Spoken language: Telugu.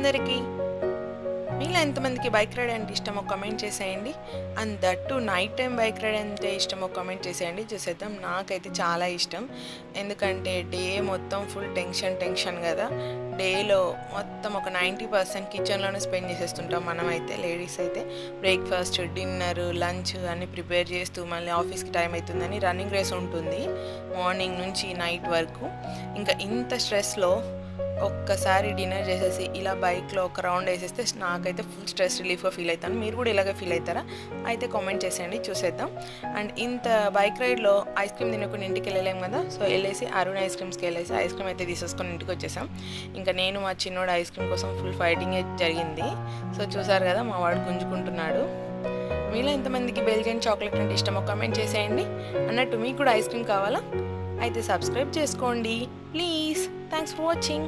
అందరికీ. మీలో ఎంతమందికి బైక్ రైడ్ అంటే ఇష్టమో కామెంట్ చేసేయండి. And that tonight time bike ride అంటే ఇష్టమో కామెంట్ చేసేయండి. చూసేద్దాం. నాకైతే చాలా ఇష్టం. ఎందుకంటే డే మొత్తం ఫుల్ టెన్షన్ కదా. డేలో మొత్తం ఒక 90% కిచెన్లోనే స్పెండ్ చేసేస్తుంటాం మనమైతే. లేడీస్ అయితే బ్రేక్ఫాస్ట్, డిన్నర్, లంచ్ అన్నీ ప్రిపేర్ చేస్తూ మళ్ళీ ఆఫీస్కి టైం అవుతుందని రన్నింగ్ రేస్ ఉంటుంది మార్నింగ్ నుంచి నైట్ వరకు. ఇంకా ఇంత స్ట్రెస్లో ఒక్కసారి డిన్నర్ చేసేసి ఇలా బైక్లో ఒక రౌండ్ వేసేస్తే నాకైతే ఫుల్ స్ట్రెస్ రిలీఫ్గా ఫీల్ అవుతాను. మీరు కూడా ఇలాగే ఫీల్ అవుతారా? అయితే కామెంట్ చేసేయండి, చూసేద్దాం. అండ్ ఇంత బైక్ రైడ్లో ఐస్ క్రీమ్ తినకుండా ఇంటికి వెళ్ళలేము కదా. సో వెళ్ళేసి అరుణ్ ఐస్ క్రీమ్స్కి వెళ్ళేసి ఐస్ క్రీమ్ అయితే తీసేసుకొని ఇంటికి వచ్చేసాం. ఇంకా నేను మా చిన్నోడు ఐస్ క్రీమ్ కోసం ఫుల్ ఫైటింగ్ జరిగింది. సో చూసారు కదా, మా వాడు గుంజుకుంటున్నాడు. మీలో ఎంతమందికి బెల్జియన్ చాక్లెట్ అంటే ఇష్టమో కామెంట్ చేసేయండి. అన్నట్టు మీకు కూడా ఐస్ క్రీమ్ కావాలా? అయితే సబ్స్క్రైబ్ చేసుకోండి ప్లీజ్. Thanks for watching.